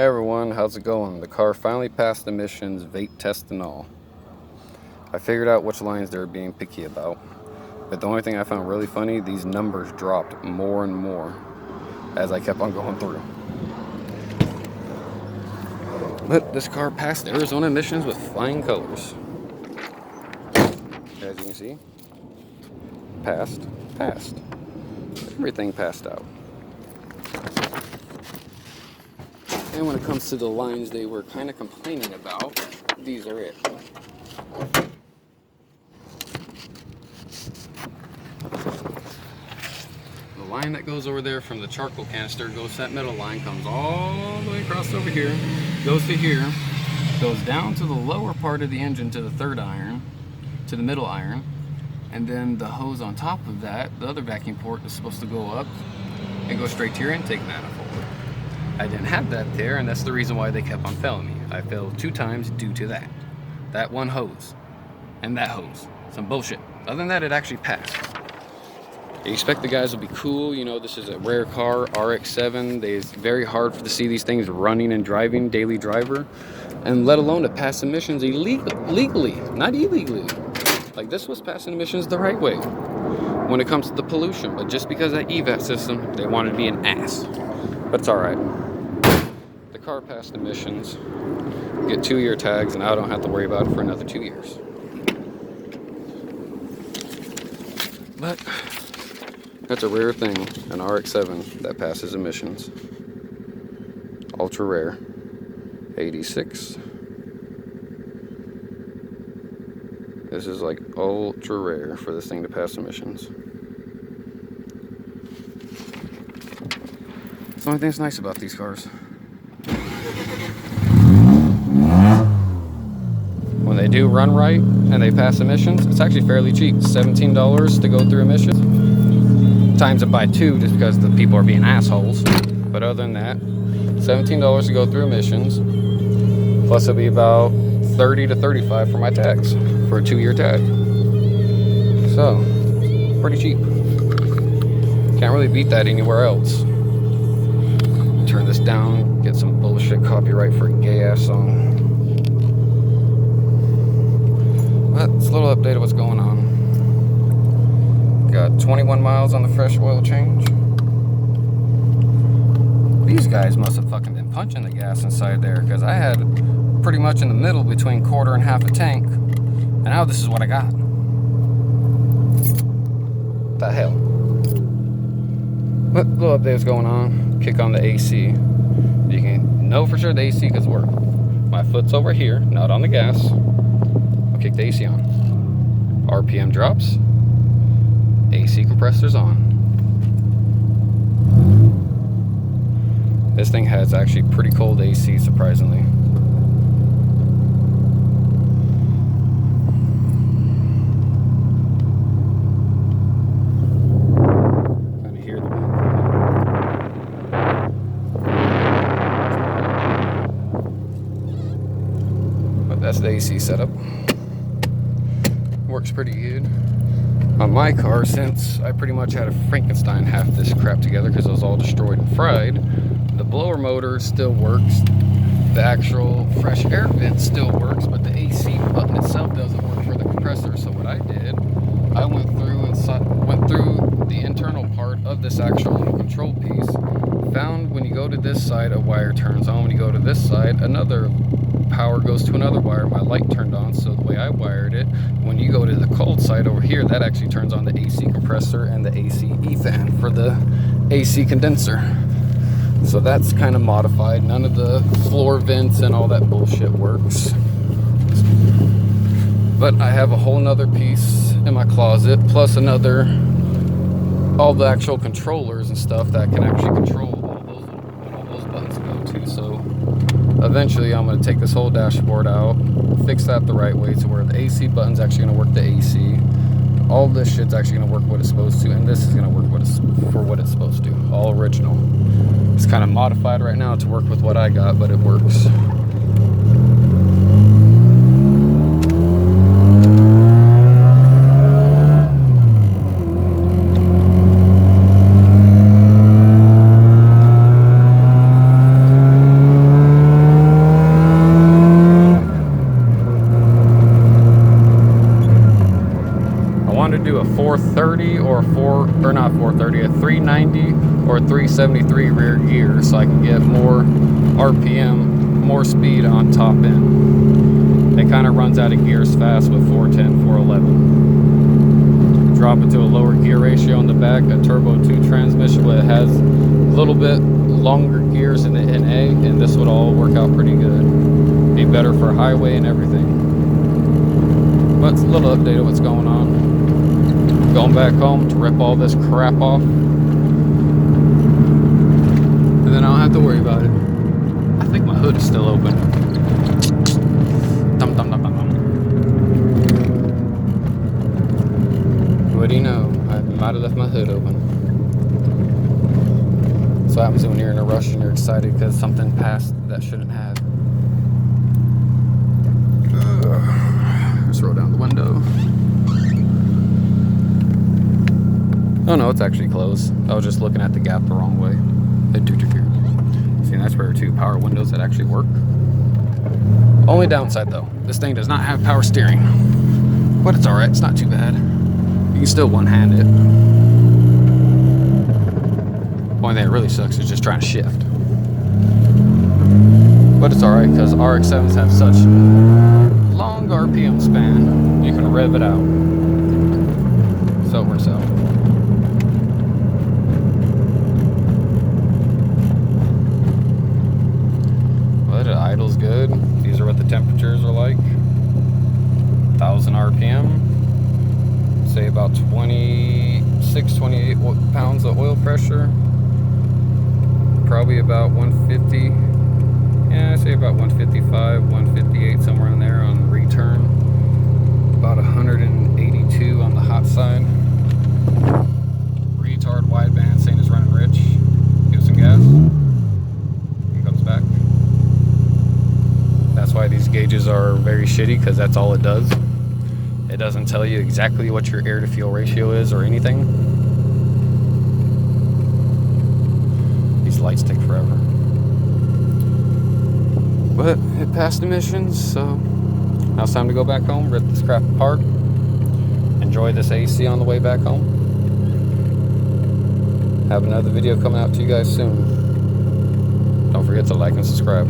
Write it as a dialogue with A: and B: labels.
A: Hey everyone, how's it going? The car finally passed emissions, vape test and all. I figured out which lines they were being picky about. But the only thing I found really funny, these numbers dropped more and more as I kept on going through. But this car passed Arizona emissions with flying colors. As you can see, passed. Everything passed out. And when it comes to the lines they were kind of complaining about, these are it. The line that goes over there from the charcoal canister goes to that middle line, comes all the way across over here, goes to here, goes down to the lower part of the engine to the third iron, to the middle iron, and then the hose on top of that, the other vacuum port, is supposed to go up and go straight to your intake manifold. I didn't have that there, and that's the reason why they kept on failing me. I failed 2 times due to that. That one hose and that hose. Some bullshit. Other than that, it actually passed. You expect the guys will be cool, you know, this is a rare car, RX7. It's very hard to see these things running and driving, daily driver, and let alone to pass emissions legally, not illegally. Like, this was passing emissions the right way when it comes to the pollution, but just because of that EVAP system, they wanted to be an ass. But it's alright. The car passed emissions, get 2-year tags, and I don't have to worry about it for another 2 years. But that's a rare thing, an RX-7 that passes emissions. Ultra rare. 86. This is like ultra rare for this thing to pass emissions. It's the only thing that's nice about these cars. When they do run right and they pass emissions, it's actually fairly cheap. $17 to go through emissions. Times it by 2 just because the people are being assholes. But other than that, $17 to go through emissions. Plus it'll be about $30 to $35 for my tags for a 2-year tag. So, pretty cheap. Can't really beat that anywhere else. Turn this down, get some bullshit copyright for a gay ass song. But it's a little update of what's going on. Got 21 miles on the fresh oil change. These guys must have fucking been punching the gas inside there, because I had pretty much in the middle between quarter and half a tank, and now this is what I got. What the hell? But little updates going on. Kick on the AC. You can know for sure the AC does work. My foot's over here, not on the gas. I'll kick the AC on. RPM drops. AC compressor's on. This thing has actually pretty cold AC, surprisingly. That's the AC setup. Works pretty good. On my car, since I pretty much had a Frankenstein half this crap together because it was all destroyed and fried, the blower motor still works. The actual fresh air vent still works, but the AC button itself doesn't work for the compressor. So what I did, I went through the internal part of this actual little control piece. Found when you go to this side, a wire turns on. When you go to this side, another power goes to another wire. My light turned on, so the way I wired it, when you go to the cold side over here, that actually turns on the AC compressor and the AC fan for the AC condenser. So that's kind of modified. None of the floor vents and all that bullshit works. But I have a whole nother piece in my closet, plus all the actual controllers and stuff that can actually control all those buttons go to. So eventually I'm going to take this whole dashboard out, fix that the right way to where the AC button's actually going to work the AC. All this shit's actually going to work what it's supposed to, and this is going to work for what it's supposed to. All original. It's kind of modified right now to work with what I got, but it works. 430 or not 430, a 390 or 373 rear gear, so I can get more RPM, more speed on top end. It kind of runs out of gears fast with 410, 411. Drop it to a lower gear ratio on the back, a turbo 2 transmission, but it has a little bit longer gears in the NA, and this would all work out pretty good. Be better for highway and everything. But it's a little update of what's going on. Going back home to rip all this crap off, and then I don't have to worry about it. I think my hood is still open. Dum dum dum dum dum. What do you know? I might have left my hood open. That's what happens when you're in a rush and you're excited because something passed that shouldn't have. Just roll down the window. Oh no, it's actually closed. I was just looking at the gap the wrong way. See, that's where 2 power windows that actually work. Only downside though, this thing does not have power steering. But it's alright, it's not too bad. You can still one-hand it. Only thing that really sucks is just trying to shift. But it's alright, because RX7s have such long RPM span, you can rev it out. So it works out. But it idles good. These are what the temperatures are like. 1,000 RPM. Say about 26, 28 pounds of oil pressure. Probably about 150. Yeah, I say about 155, 158, somewhere in there on the return. About 182 on the hot side. Retard wideband saying it's running rich. Give some gas. And comes back. That's why these gauges are very shitty, because that's all it does. It doesn't tell you exactly what your air to fuel ratio is or anything. These lights take forever. But it passed emissions, so now it's time to go back home, rip this crap apart, enjoy this AC on the way back home. Have another video coming out to you guys soon. Don't forget to like and subscribe.